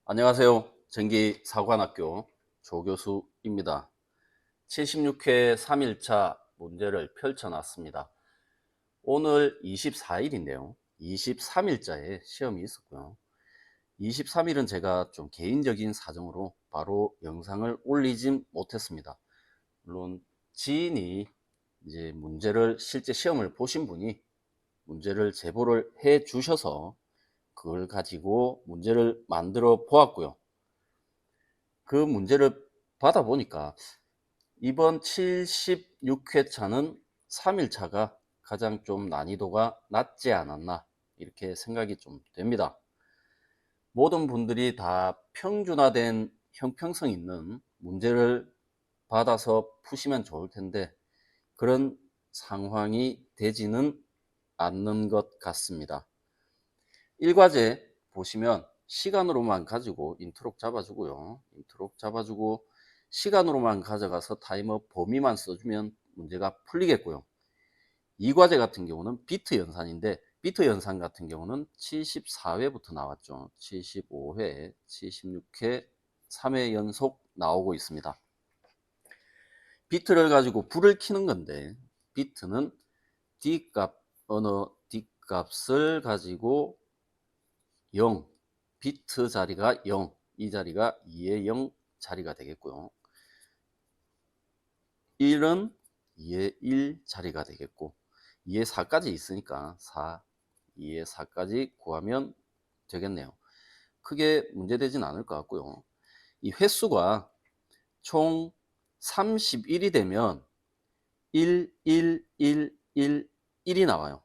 안녕하세요. 전기사관학교 조교수입니다. 76회 3일차 문제를 펼쳐놨습니다. 오늘 24일인데요. 23일자에 시험이 있었고요. 23일은 제가 좀 개인적인 사정으로 바로 영상을 올리진 못했습니다. 물론 지인이 이제 문제를 실제 시험을 보신 분이 문제를 제보를 해 주셔서 그걸 가지고 문제를 만들어 보았고요. 그 문제를 받아보니까 이번 76회차는 3일차가 가장 좀 난이도가 낮지 않았나 이렇게 생각이 좀 됩니다. 모든 분들이 다 평준화된 형평성 있는 문제를 받아서 푸시면 좋을 텐데 그런 상황이 되지는 않는 것 같습니다. 1과제 보시면 시간으로만 가지고 인트로 잡아주고요. 인트로 잡아주고 시간으로만 가져가서 타이머 범위만 써주면 문제가 풀리겠고요. 2과제 같은 경우는 비트 연산인데 비트 연산 같은 경우는 74회부터 나왔죠. 75회, 76회, 3회 연속 나오고 있습니다. 비트를 가지고 불을 켜는 건데 비트는 D값, 언어 D값을 가지고 0, 비트 자리가 0, 이 자리가 2의 0 자리가 되겠고요. 1은 2의 1 자리가 되겠고 2의 4까지 있으니까 4, 2의 4까지 구하면 되겠네요. 크게 문제되진 않을 것 같고요. 이 횟수가 총 31이 되면 1, 1, 1, 1, 1이 나와요.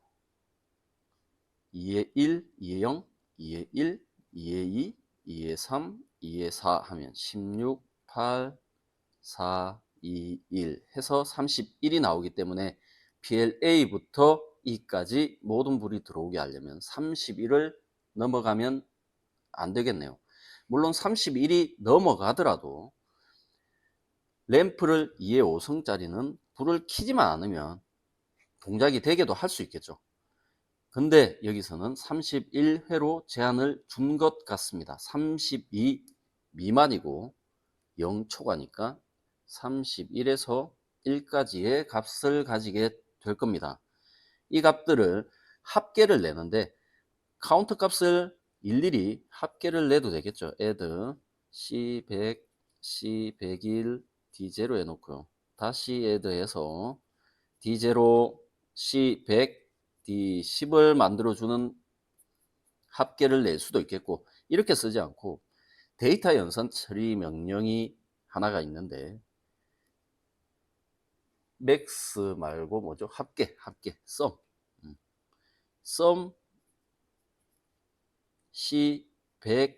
2의 1, 2의 0, 2의 1, 2의 2, 2의 3, 2의 4 하면 16, 8, 4, 2, 1 해서 31이 나오기 때문에 PLA부터 E까지 모든 불이 들어오게 하려면 31을 넘어가면 안 되겠네요. 물론 31이 넘어가더라도 램프를 2의 5성짜리는 불을 켜지만 않으면 동작이 되게도 할 수 있겠죠. 근데 여기서는 31회로 제한을 준 것 같습니다. 32 미만이고 0초가니까 31에서 1까지의 값을 가지게 될 겁니다. 이 값들을 합계를 내는데 카운트 값을 일일이 합계를 내도 되겠죠. add C100, C101, D0 해놓고요. 다시 add 해서 D0, C100, D10을 만들어주는 합계를 낼 수도 있겠고 이렇게 쓰지 않고 데이터 연산 처리 명령이 하나가 있는데 맥스 말고 뭐죠? 합계, 썸. 썸 C100,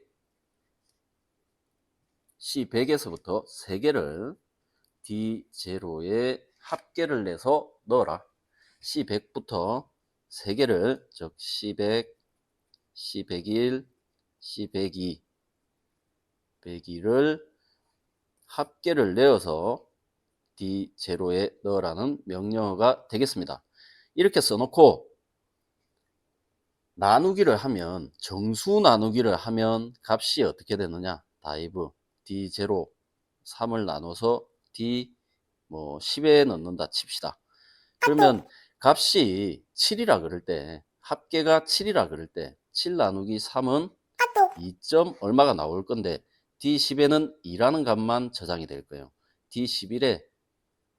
C100에서부터 3개를 D0에 합계를 내서 넣어라. C100부터 3개를 즉 C100, C101, C102, 102를 합계를 내어서 D0에 넣으라는 명령어가 되겠습니다. 이렇게 써놓고 나누기를 하면 정수 나누기를 하면 값이 어떻게 되느냐 다이브 D0 3을 나눠서 D 10에 넣는다 칩시다. 그러면 값이 7이라 그럴 때 합계가 7이라 그럴 때 7 나누기 3은 2점 얼마가 나올 건데 D10에는 2라는 값만 저장이 될 거예요. D11에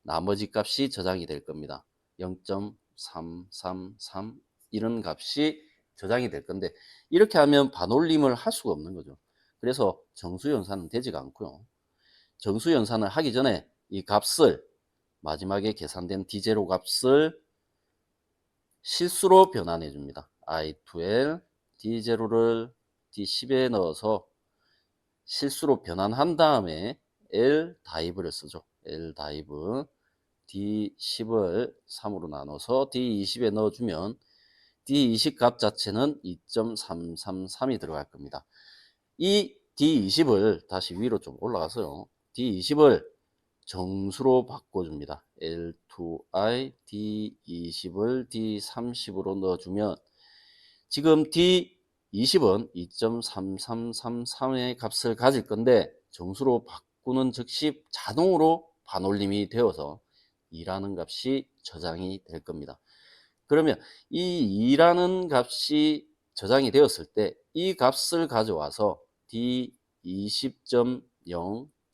나머지 값이 저장이 될 겁니다. 0.333 이런 값이 저장이 될 건데 이렇게 하면 반올림을 할 수가 없는 거죠. 그래서 정수연산은 되지가 않고요. 정수연산을 하기 전에 이 값을 마지막에 계산된 D0 값을 실수로 변환해 줍니다. I12L D0를 D10에 넣어서 실수로 변환한 다음에 L 다이브를 쓰죠. L 다이브 D10을 3으로 나눠서 D20에 넣어주면 D20 값 자체는 2.333이 들어갈 겁니다. 이 D20을 다시 위로 좀 올라가서요. D20을 정수로 바꿔줍니다. L2I D20을 D30으로 넣어주면 지금 20은 2.3333의 값을 가질 건데 정수로 바꾸는 즉시 자동으로 반올림이 되어서 2라는 값이 저장이 될 겁니다. 그러면 이 2라는 값이 저장이 되었을 때 이 값을 가져와서 D20.0,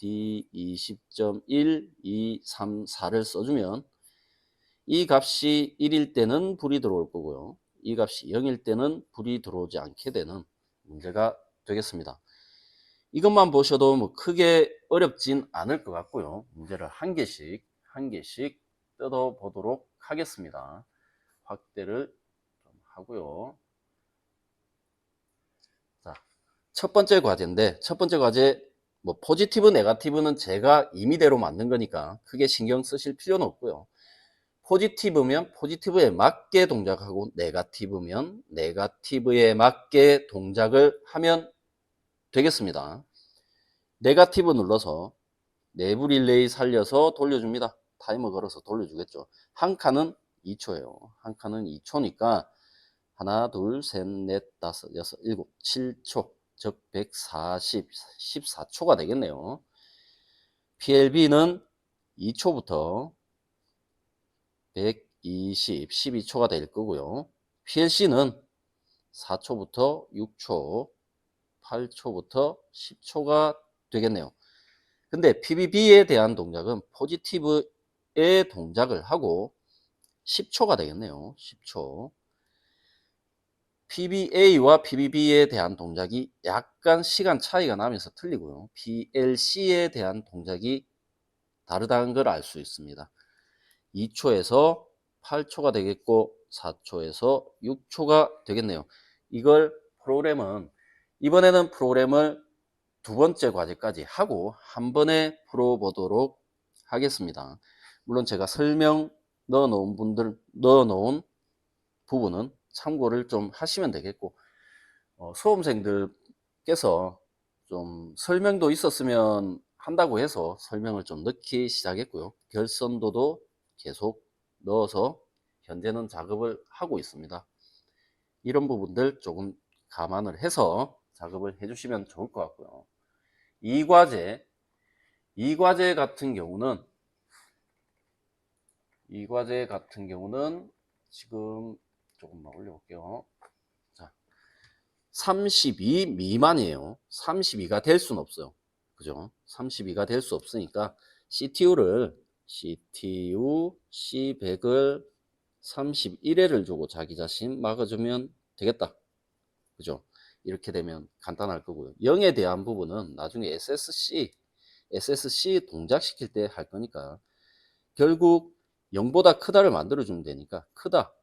D20.1, 2, 3, 4를 써주면 이 값이 1일 때는 불이 들어올 거고요. 이 값이 0일 때는 불이 들어오지 않게 되는 문제가 되겠습니다. 이것만 보셔도 뭐 크게 어렵진 않을 것 같고요. 문제를 한 개씩 뜯어 보도록 하겠습니다. 확대를 좀 하고요. 자, 첫 번째 과제인데 첫 번째 과제 뭐 포지티브 네거티브는 제가 임의대로 만든 거니까 크게 신경 쓰실 필요는 없고요. 포지티브면 포지티브에 맞게 동작하고 네거티브면 네거티브에 맞게 동작을 하면 되겠습니다. 네거티브 눌러서 내부 릴레이 살려서 돌려줍니다. 타이머 걸어서 돌려주겠죠. 한 칸은 2초예요. 한 칸은 2초니까 하나, 둘, 셋, 넷, 다섯, 여섯, 일곱, 7초, 즉 140, 14초가 되겠네요. PLB는 2초부터 120, 12초가 될 거고요. PLC는 4초부터 6초, 8초부터 10초가 되겠네요. 근데 PBB에 대한 동작은 포지티브의 동작을 하고 10초가 되겠네요. 10초. PBA와 PBB에 대한 동작이 약간 시간 차이가 나면서 틀리고요. PLC에 대한 동작이 다르다는 걸 알 수 있습니다. 2초에서 8초가 되겠고 4초에서 6초가 되겠네요. 이걸 이번에는 프로그램을 두 번째 과제까지 하고 한 번에 풀어보도록 하겠습니다. 물론 제가 설명 넣어놓은 부분은 참고를 좀 하시면 되겠고, 수험생들께서 좀 설명도 있었으면 한다고 해서 설명을 좀 넣기 시작했고요. 결선도도 계속 넣어서 현재는 작업을 하고 있습니다. 이런 부분들 조금 감안을 해서 작업을 해주시면 좋을 것 같고요. 이 과제 같은 경우는 지금 조금만 올려볼게요. 자, 32 미만이에요. 32가 될 수는 없어요. 그죠? 32가 될 수 없으니까 CPU C100을 31회를 주고 자기 자신 막아주면 되겠다. 그죠? 이렇게 되면 간단할 거고요. 0에 대한 부분은 나중에 SSC 동작시킬 때 할 거니까 결국 0보다 크다를 만들어주면 되니까 크다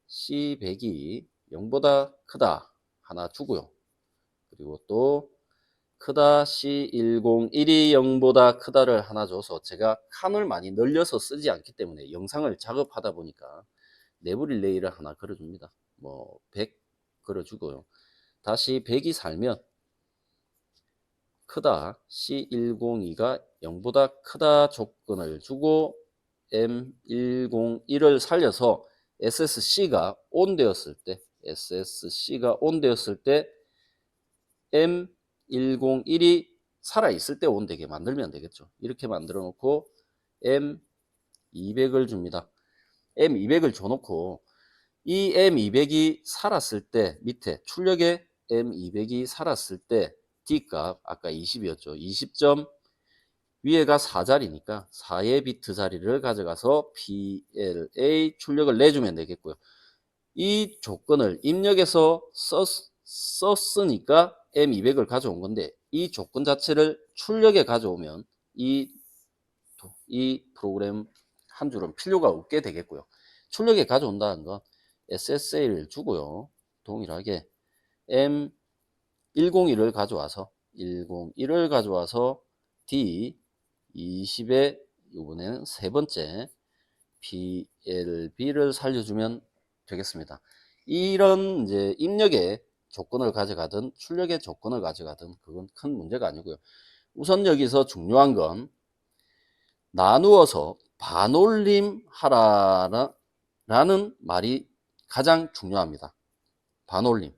C100이 0보다 크다 하나 주고요. 그리고 또 크다 C101이 0보다 크다를 하나 줘서 제가 칸을 많이 늘려서 쓰지 않기 때문에 영상을 작업하다 보니까 내부 릴레이를 하나 걸어줍니다. 뭐 100 걸어주고요. 다시 100이 살면 크다 C102가 0보다 크다 조건을 주고 M101을 살려서 SSC가 온 되었을 때 M101이 살아있을 때 온 되게 만들면 되겠죠. 이렇게 만들어 놓고 M200을 줍니다. M200을 줘놓고 이 M200이 살았을 때 밑에 출력에 M200이 살았을 때 D값 아까 20이었죠. 20점 위에가 4자리니까 4의 비트 자리를 가져가서 PLA 출력을 내주면 되겠고요. 이 조건을 입력해서 썼으니까 M200을 가져온 건데 이 조건 자체를 출력에 가져오면 이 프로그램 한 줄은 필요가 없게 되겠고요. 출력에 가져온다는 건 SSA를 주고요. 동일하게 M101을 가져와서 D20에 이번에는 세 번째 PLB를 살려주면 되겠습니다. 이런 이제 입력의 조건을 가져가든 출력의 조건을 가져가든 그건 큰 문제가 아니고요. 우선 여기서 중요한 건 나누어서 반올림 하라라는 말이 가장 중요합니다. 반올림.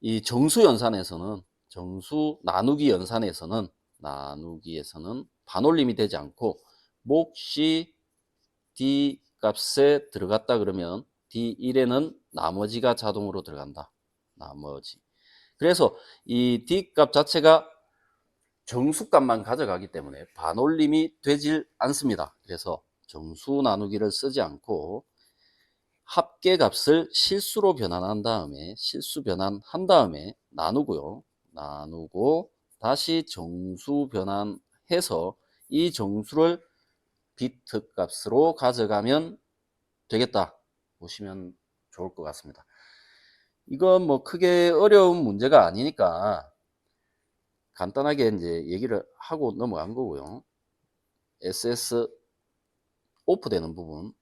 이 정수 연산에서는 정수 나누기 연산에서는 나누기에서는 반올림이 되지 않고 몫이 D 값에 들어갔다 그러면 D1에는 나머지가 자동으로 들어간다. 나머지. 그래서 이 D 값 자체가 정수값만 가져가기 때문에 반올림이 되질 않습니다. 그래서 정수 나누기를 쓰지 않고 합계값을 실수로 변환한 다음에 실수 변환한 다음에 나누고요. 나누고 다시 정수 변환해서 이 정수를 비트 값으로 가져가면 되겠다 보시면 좋을 것 같습니다. 이건 뭐 크게 어려운 문제가 아니니까 간단하게 이제 얘기를 하고 넘어간 거고요. SS 오프 되는 부분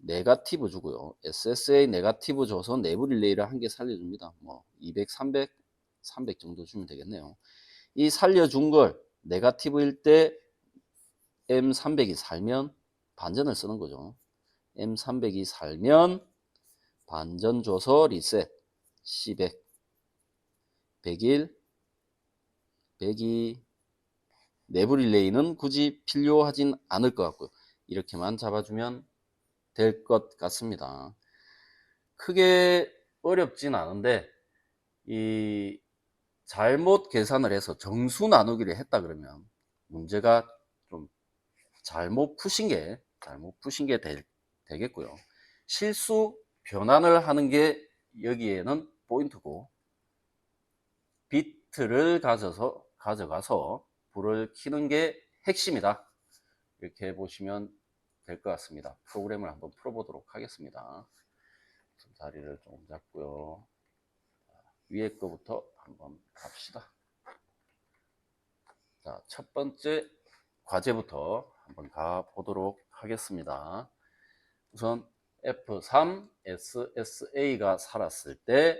네가티브 주고요. SSA 네가티브 줘서 내부 릴레이를 한 개 살려줍니다. 뭐 200, 300, 300 정도 주면 되겠네요. 이 살려준 걸 네가티브일 때 M300이 살면 반전을 쓰는 거죠. M300이 살면 반전 줘서 리셋 C100, 101, 102 내부 릴레이는 굳이 필요하진 않을 것 같고요. 이렇게만 잡아주면 될 것 같습니다. 크게 어렵진 않은데 이 잘못 계산을 해서 정수 나누기를 했다 그러면 문제가 좀 잘못 푸신 게 되겠고요. 실수 변환을 하는 게 여기에는 포인트고 비트를 가져가서 불을 켜는 게 핵심이다. 이렇게 보시면 될 것 같습니다. 프로그램을 한번 풀어보도록 하겠습니다. 자리를 좀 잡고요. 위에 거부터 한번 갑시다. 자, 첫 번째 과제부터 한번 가보도록 하겠습니다. 우선 F3 SSA가 살았을 때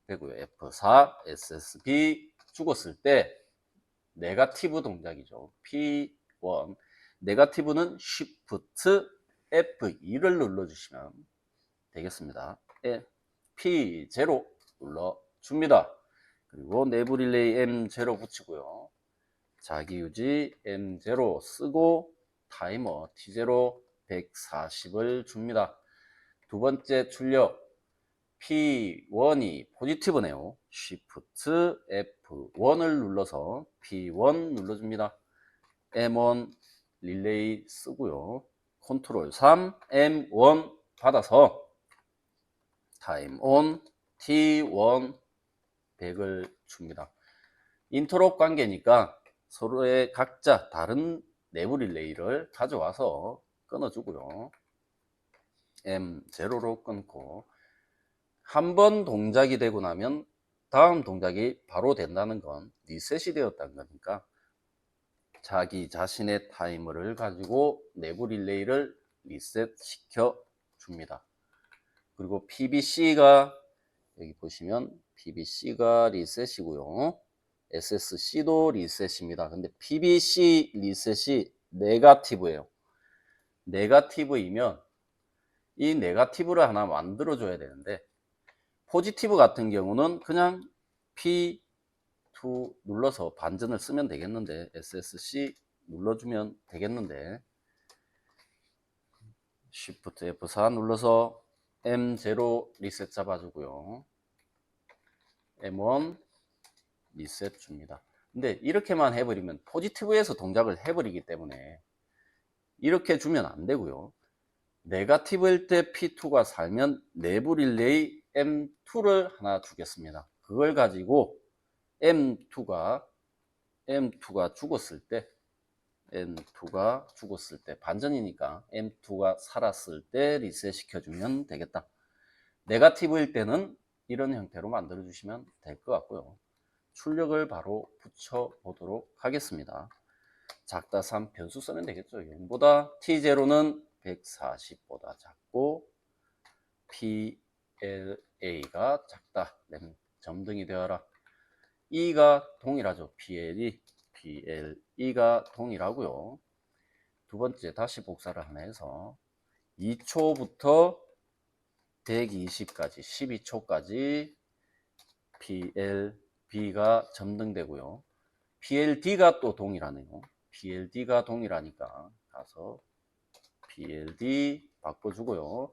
되고요. F4 SSB 죽었을 때 네가티브 동작이죠. P1 네가티브는 Shift F2를 눌러주시면 되겠습니다. P0 눌러줍니다. 그리고 내부 릴레이 M0 붙이고요. 자기유지 M0 쓰고 타이머 T0 140을 줍니다. 두 번째 출력 P1이 포지티브네요. Shift F1을 눌러서 P1 눌러줍니다. M1 릴레이 쓰고요. 컨트롤 3 M1 받아서 타임 온 T1 100을 줍니다. 인터롭 관계니까 서로의 각자 다른 내부 릴레이를 가져와서 끊어주고요. M0로 끊고 한 번 동작이 되고 나면 다음 동작이 바로 된다는 건 리셋이 되었다는 거니까 자기 자신의 타이머를 가지고 내부 릴레이를 리셋 시켜 줍니다. 그리고 PBC가 여기 보시면 PBC가 리셋이고요. SSC도 리셋입니다. 근데 PBC 리셋이 네가티브예요. 네가티브이면 이 네가티브를 하나 만들어 줘야 되는데 포지티브 같은 경우는 그냥 P2 눌러서 반전을 쓰면 되겠는데 SSC 눌러주면 되겠는데 Shift F4 눌러서 M0 리셋 잡아주고요. M1 리셋 줍니다. 근데 이렇게만 해버리면 포지티브에서 동작을 해버리기 때문에 이렇게 주면 안 되고요. 네가티브일 때 P2가 살면 내부 릴레이 M2를 하나 주겠습니다. 그걸 가지고 M2가 죽었을 때 M2가 죽었을 때 반전이니까 M2가 살았을 때 리셋 시켜주면 되겠다. 네가티브일 때는 이런 형태로 만들어 주시면 될 것 같고요. 출력을 바로 붙여 보도록 하겠습니다. 작다 3 변수 쓰면 되겠죠. 0보다 T0는 140보다 작고 PLA가 작다. 점등이 되어라. E가 동일하죠. PLE가 동일하고요. 두 번째 다시 복사를 하나 해서 2초부터 120까지 12초까지 PLB가 점등되고요. PLD가 또 동일하네요. PLD가 동일하니까 가서 PLD 바꿔주고요.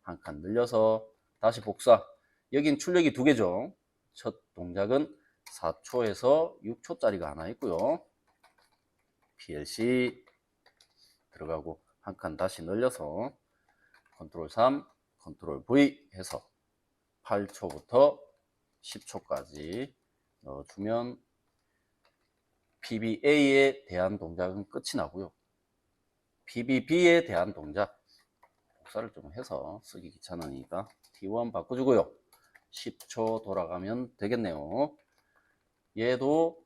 한 칸 늘려서 다시 복사. 여긴 출력이 두 개죠. 첫 동작은 4초에서 6초짜리가 하나 있고요. PLC 들어가고 한 칸 다시 늘려서 컨트롤 3, 컨트롤 V 해서 8초부터 10초까지 넣어주면 PBA에 대한 동작은 끝이 나고요. PBB에 대한 동작 복사를 좀 해서 쓰기 귀찮으니까 T1 바꿔주고요. 10초 돌아가면 되겠네요. 얘도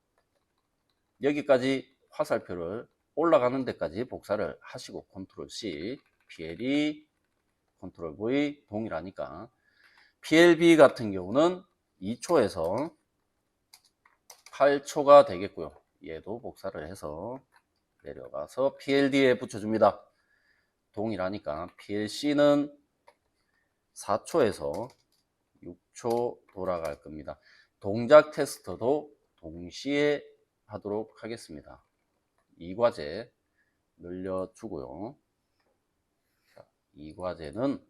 여기까지 화살표를 올라가는 데까지 복사를 하시고 컨트롤 C, PLE, 컨트롤 V 동일하니까 PLB 같은 경우는 2초에서 8초가 되겠고요. 얘도 복사를 해서 내려가서 PLD에 붙여줍니다. 동일하니까 PLC는 4초에서 6초 돌아갈 겁니다. 동작 테스트도 동시에 하도록 하겠습니다. 이 과제 늘려주고요. 이 과제는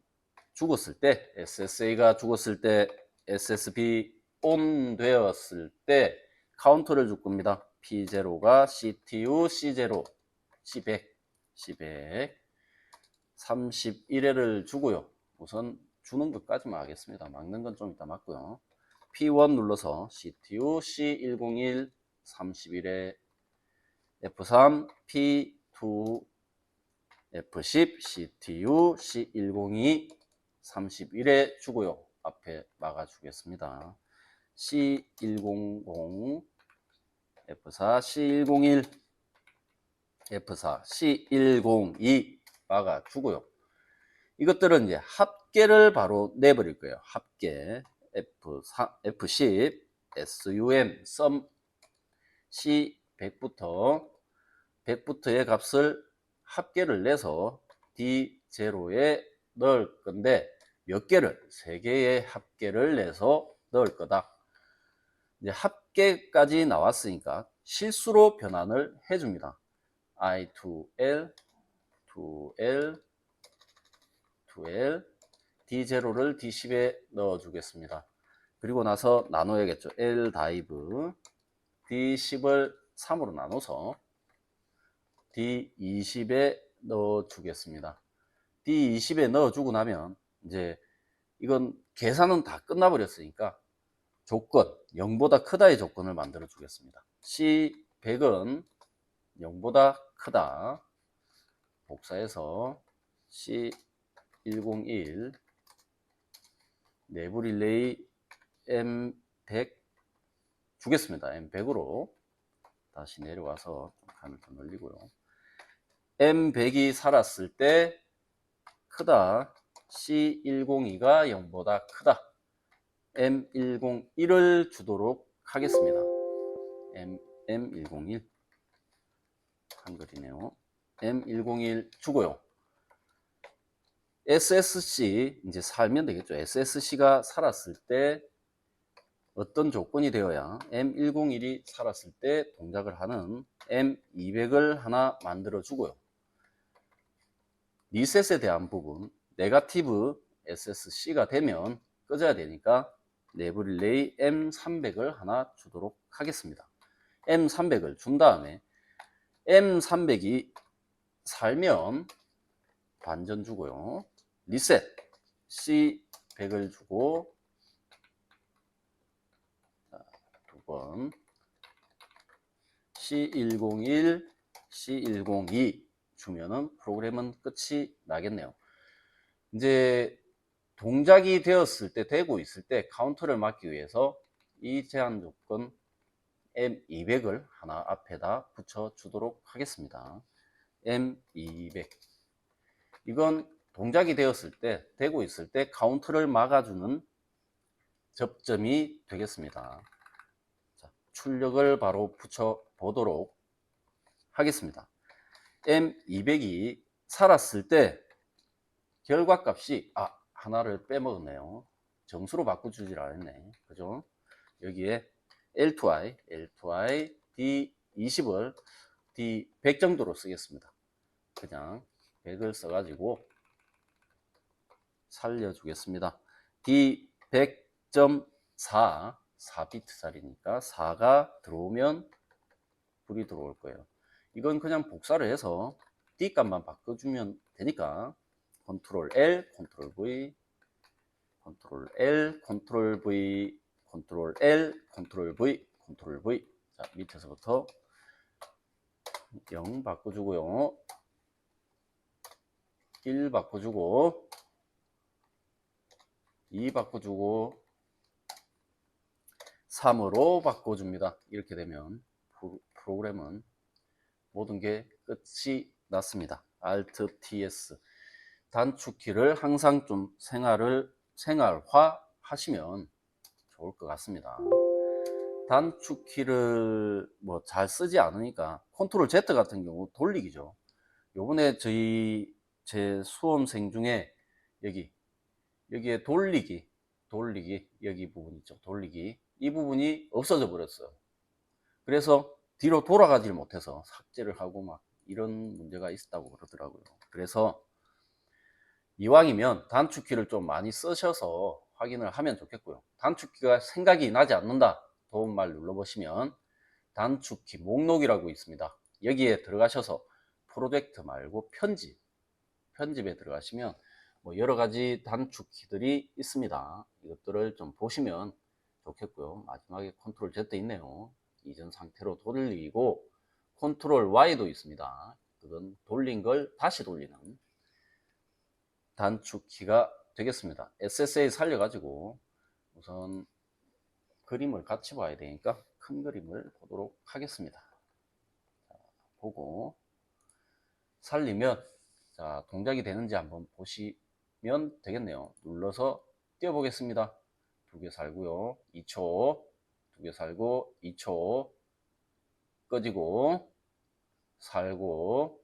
죽었을 때, SSA가 죽었을 때, SSB ON 되었을 때 카운터를 줄 겁니다. P0가 CTU C0, C100, C100 31회를 주고요. 우선 주는 것까지만 하겠습니다. 막는 건 좀 이따 맞고요. P1 눌러서 CTU C101 31회 F3 P2 F10 CTU C102 31회 주고요. 앞에 막아주겠습니다. C100 F4 C101 F4 C102 막아주고요. 이것들은 이제 합계를 바로 내버릴 거예요. 합계 F4, F10 SUM sum C100부터 100부터의 값을 합계를 내서 D0에 넣을 건데 몇 개를? 3개의 합계를 내서 넣을 거다. 이제 합계까지 나왔으니까 실수로 변환을 해줍니다. I2L, 2L, 2L, D0를 D10에 넣어주겠습니다. 그리고 나서 나눠야겠죠. L 다이브, D10을 3으로 나눠서 D20에 넣어주겠습니다. D20에 넣어주고 나면 이제 이건 계산은 다 끝나버렸으니까 조건, 0보다 크다의 조건을 만들어 주겠습니다. C100은 0보다 크다. 복사해서 C101 내부 릴레이 M100 주겠습니다. M100으로 다시 내려와서 칸을 더 늘리고요. M100이 살았을 때 크다. C102가 0보다 크다. M101을 주도록 하겠습니다. M101 한글이네요. M101 주고요. SSC 이제 살면 되겠죠. SSC가 살았을 때 어떤 조건이 되어야 M101이 살았을 때 동작을 하는 M200을 하나 만들어 주고요. 리셋에 대한 부분 네거티브 SSC가 되면 꺼져야 되니까 내부 릴레이 M300을 하나 주도록 하겠습니다. M300을 준 다음에 M300이 살면 반전 주고요. 리셋 C100을 주고 두 번 C101, C102 주면은 프로그램은 끝이 나겠네요. 이제 동작이 되었을 때, 되고 있을 때 카운터를 막기 위해서 이 제한 조건 M200을 하나 앞에다 붙여 주도록 하겠습니다. M200 이건 동작이 되었을 때, 되고 있을 때 카운터를 막아주는 접점이 되겠습니다. 자, 출력을 바로 붙여 보도록 하겠습니다. M200이 살았을 때 결과값이 하나를 빼먹었네요. 정수로 바꿔주질 않았네. 그죠? 여기에 L2I, D20을 D100 정도로 쓰겠습니다. 그냥 100을 써가지고 살려주겠습니다. D100.4, 4비트짜리니까 4가 들어오면 불이 들어올 거예요. 이건 그냥 복사를 해서 D 값만 바꿔주면 되니까 컨트롤 L, 컨트롤 V, 컨트롤 L, 컨트롤 V, 컨트롤 L, 컨트롤 V, 컨트롤 V. 자, 밑에서부터 0 바꿔주고요. 1 바꿔주고 2 바꿔주고 3으로 바꿔줍니다. 이렇게 되면 프로그램은 모든 게 끝이 났습니다. Alt TS. 단축키를 항상 좀 생활화 하시면 좋을 것 같습니다. 단축키를 뭐 잘 쓰지 않으니까 컨트롤 Z 같은 경우 돌리기죠. 요번에 제 수험생 중에 여기에 돌리기 여기 부분 있죠. 돌리기 이 부분이 없어져 버렸어요. 그래서 뒤로 돌아가질 못해서 삭제를 하고 막 이런 문제가 있었다고 그러더라고요. 그래서 이왕이면 단축키를 좀 많이 쓰셔서 확인을 하면 좋겠고요. 단축키가 생각이 나지 않는다. 도움말 눌러보시면 단축키 목록이라고 있습니다. 여기에 들어가셔서 프로젝트 말고 편집에 들어가시면 뭐 여러 가지 단축키들이 있습니다. 이것들을 좀 보시면 좋겠고요. 마지막에 컨트롤 Z 있네요. 이전 상태로 돌리고 컨트롤 Y도 있습니다. 그건 돌린 걸 다시 돌리는 단축키가 되겠습니다. SSA 살려가지고 우선 그림을 같이 봐야 되니까 큰 그림을 보도록 하겠습니다. 자, 보고 살리면 자, 동작이 되는지 한번 보시면 되겠네요. 눌러서 띄워보겠습니다. 2개 살고요. 2초, 2개 살고 2초, 꺼지고 살고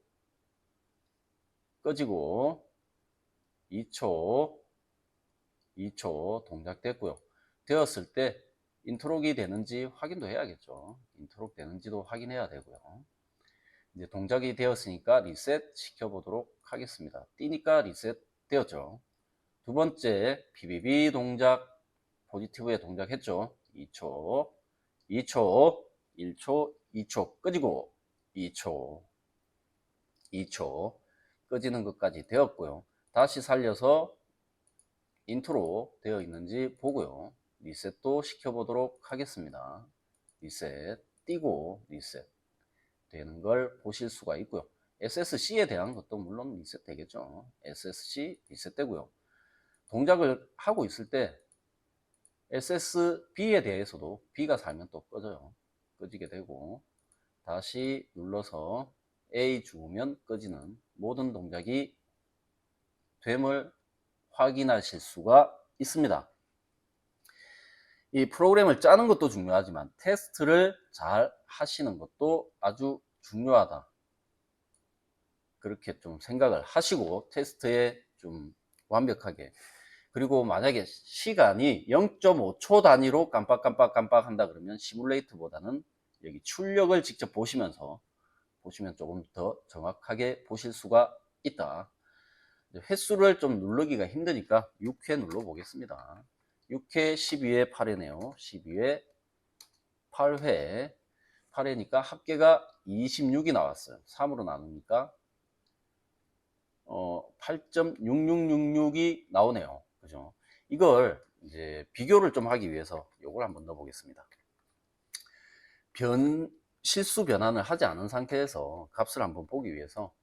꺼지고 2초, 2초 동작됐고요. 되었을 때 인트록이 되는지 확인도 해야겠죠. 인트록 되는지도 확인해야 되고요. 이제 동작이 되었으니까 리셋 시켜보도록 하겠습니다. 뛰니까 리셋 되었죠. 두 번째 PBB 동작, 포지티브에 동작했죠. 2초, 2초, 1초, 2초 끄지고 2초, 2초 끄지는 것까지 되었고요. 다시 살려서 인트로 되어 있는지 보고요. 리셋도 시켜보도록 하겠습니다. 리셋 띄고 리셋 되는 걸 보실 수가 있고요. SSC에 대한 것도 물론 리셋 되겠죠. SSC 리셋 되고요. 동작을 하고 있을 때 SSB에 대해서도 B가 살면 또 꺼져요. 꺼지게 되고 다시 눌러서 A 주우면 꺼지는 모든 동작이 됨을 확인하실 수가 있습니다. 이 프로그램을 짜는 것도 중요하지만 테스트를 잘 하시는 것도 아주 중요하다. 그렇게 좀 생각을 하시고 테스트에 좀 완벽하게, 그리고 만약에 시간이 0.5초 단위로 깜빡깜빡 한다 그러면 시뮬레이터보다는 여기 출력을 직접 보시면 조금 더 정확하게 보실 수가 있다. 횟수를 좀 누르기가 힘드니까 6회 눌러 보겠습니다. 6회 12회 8회네요. 12회 8회 8회니까 합계가 26이 나왔어요. 3으로 나누니까 8.6666이 나오네요. 그죠? 이걸 이제 비교를 좀 하기 위해서 이걸 한번 넣어 보겠습니다. 실수 변환을 하지 않은 상태에서 값을 한번 보기 위해서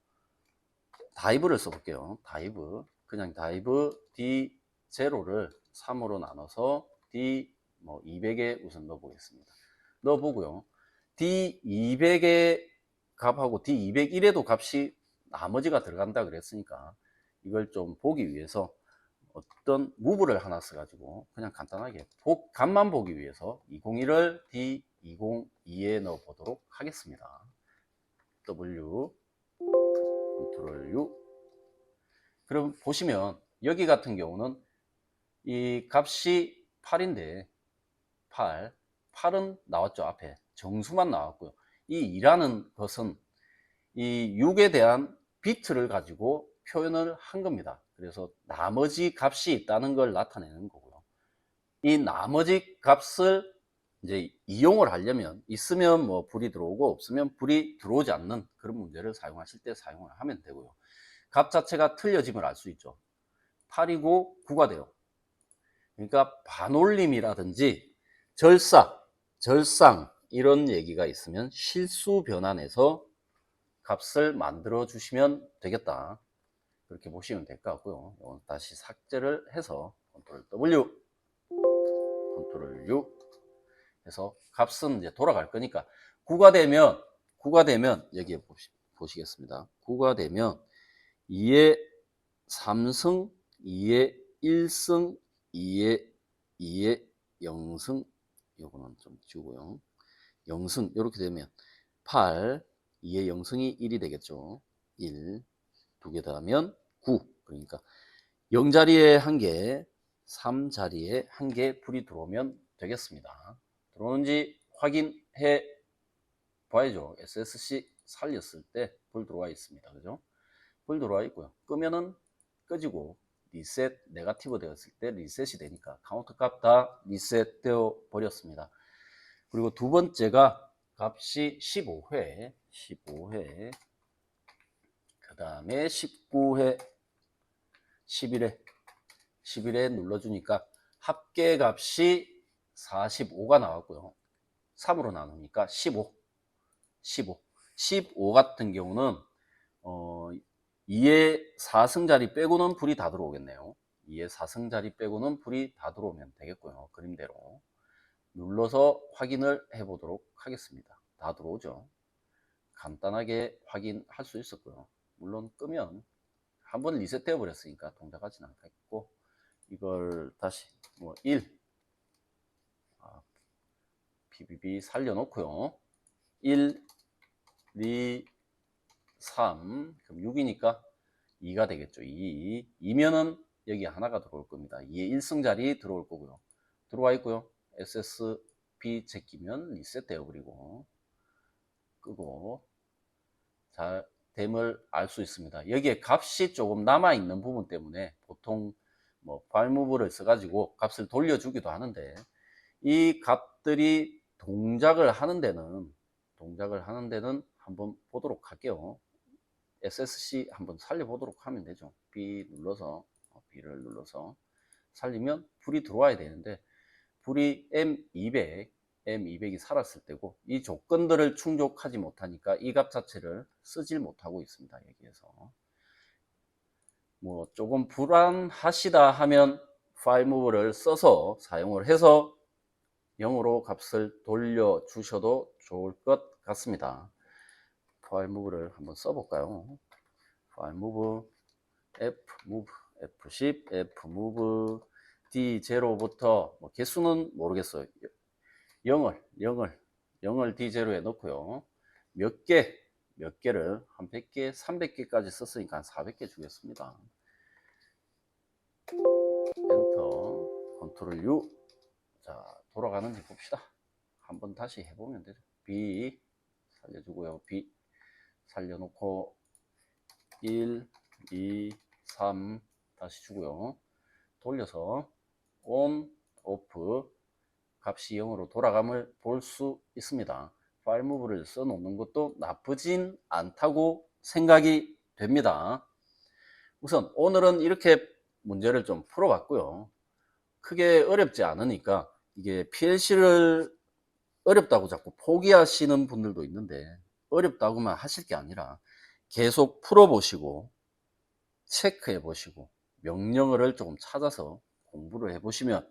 다이브를 써볼게요. 다이브, 그냥 다이브 D0를 3으로 나눠서 D 200에 우선 넣어 보겠습니다. 넣어 보고요. D200의 값하고 D201에도 값이 나머지가 들어간다 그랬으니까 이걸 좀 보기 위해서 어떤 무브를 하나 써가지고 그냥 간단하게 값만 보기 위해서 201을 D202에 넣어 보도록 하겠습니다. W Ctrl U. 그럼 보시면 여기 같은 경우는 이 값이 8인데 8 8은 나왔죠. 앞에 정수만 나왔고요. 이 2라는 것은 이 6에 대한 비트를 가지고 표현을 한 겁니다. 그래서 나머지 값이 있다는 걸 나타내는 거고요. 이 나머지 값을 이제 이용을 하려면 있으면 뭐 불이 들어오고 없으면 불이 들어오지 않는 그런 문제를 사용하실 때 사용을 하면 되고요. 값 자체가 틀려짐을 알 수 있죠. 8이고 9가 돼요. 그러니까 반올림이라든지 절상 이런 얘기가 있으면 실수 변환해서 값을 만들어 주시면 되겠다. 그렇게 보시면 될 것 같고요. 이건 다시 삭제를 해서 컨트롤 W, 컨트롤 U 해서 값은 이제 돌아갈 거니까 9가 되면 여기에 보시겠습니다. 9가 되면 2의 3승, 2의 1승, 2의 0승, 요거는 좀 지우고요. 0승 이렇게 되면 8, 2의 0승이 1이 되겠죠. 1, 두 개 더하면 9. 그러니까 0자리에 1개, 3자리에 1개 불이 들어오면 되겠습니다. 들어오는지 확인해 봐야죠. SSC 살렸을 때 불 들어와 있습니다. 그죠? 불 들어와 있고요. 끄면은 꺼지고 리셋 네거티브 되었을 때 리셋이 되니까 카운트 값 다 리셋 되어 버렸습니다. 그리고 두 번째가 값이 15회 그 다음에 19회 11회 눌러주니까 합계값이 45가 나왔고요. 3으로 나누니까 15 같은 경우는 2의 4승자리 빼고는 불이 다 들어오겠네요. 2의 4승자리 빼고는 불이 다 들어오면 되겠고요. 그림대로 눌러서 확인을 해 보도록 하겠습니다. 다 들어오죠. 간단하게 확인할 수 있었고요. 물론 끄면 한번 리셋되어 버렸으니까 동작하진 않겠고, 이걸 다시 뭐 1 PBB 살려놓고요. 1, 2, 3 그럼 6이니까 2가 되겠죠. 2면은 여기 하나가 들어올 겁니다. 2의 1승 자리 들어올 거고요. 들어와 있고요. SSB 제끼면 리셋 되어버리고 끄고 잘 됨을 알 수 있습니다. 여기에 값이 조금 남아 있는 부분 때문에 보통 뭐 발무브를 써가지고 값을 돌려주기도 하는데, 이 값들이 동작을 하는 데는 한번 보도록 할게요. SSC 한번 살려보도록 하면 되죠. B를 눌러서 살리면 불이 들어와야 되는데, 불이 M200이 살았을 때고, 이 조건들을 충족하지 못하니까 이 값 자체를 쓰질 못하고 있습니다. 여기에서 뭐 조금 불안하시다 하면 파일 무브를 써서 사용을 해서 0으로 값을 돌려 주셔도 좋을 것 같습니다. 파일 무브를 한번 써볼까요? 파일 무브 F 무브 F10 F 무브 D0부터 뭐 개수는 모르겠어요. 0을 D0에 넣고요. 몇 개를 한 100개, 300개까지 썼으니까 한 400개 주겠습니다. 엔터, 컨트롤 U. 자, 돌아가는지 봅시다. 한번 다시 해보면 되죠. B 살려주고요. B 살려놓고 1, 2, 3 다시 주고요. 돌려서 ON, OFF 값이 0으로 돌아감을 볼 수 있습니다. 파일 무브를 써놓는 것도 나쁘진 않다고 생각이 됩니다. 우선 오늘은 이렇게 문제를 좀 풀어봤고요. 크게 어렵지 않으니까, 이게 PLC를 어렵다고 자꾸 포기하시는 분들도 있는데, 어렵다고만 하실 게 아니라 계속 풀어보시고 체크해 보시고 명령어를 조금 찾아서 공부를 해 보시면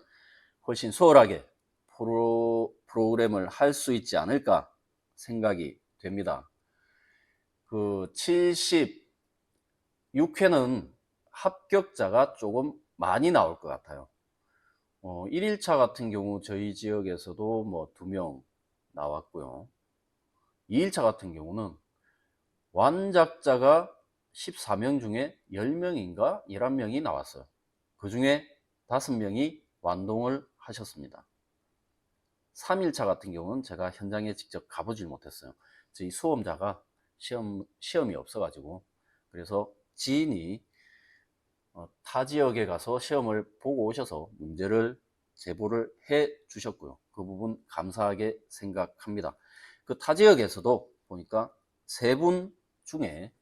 훨씬 수월하게 프로그램을 할 수 있지 않을까 생각이 됩니다. 그 76회는 합격자가 조금 많이 나올 것 같아요. 1일차 같은 경우 저희 지역에서도 뭐 2명 나왔고요. 2일차 같은 경우는 완작자가 14명 중에 10명인가 11명이 나왔어요. 그 중에 5명이 완동을 하셨습니다. 3일차 같은 경우는 제가 현장에 직접 가보질 못했어요. 저희 수험자가 시험이 없어가지고, 그래서 지인이 타 지역에 가서 시험을 보고 오셔서 문제를 제보를 해 주셨고요. 그 부분 감사하게 생각합니다. 그 타 지역에서도 보니까 3분 중에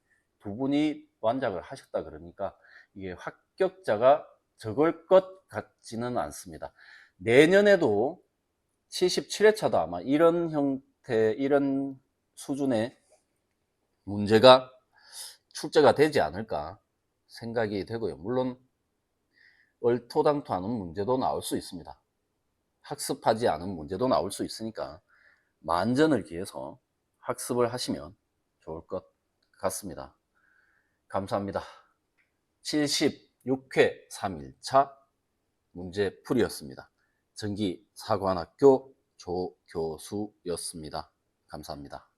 2분이 완작을 하셨다 그러니까 이게 합격자가 적을 것 같지는 않습니다. 내년에도 77회차도 아마 이런 형태, 이런 수준의 문제가 출제가 되지 않을까 생각이 되고요. 물론 얼토당토하는 문제도 나올 수 있습니다. 학습하지 않은 문제도 나올 수 있으니까 만전을 기해서 학습을 하시면 좋을 것 같습니다. 감사합니다. 76회 3일차 문제풀이였습니다. 전기사관학교 조교수였습니다. 감사합니다.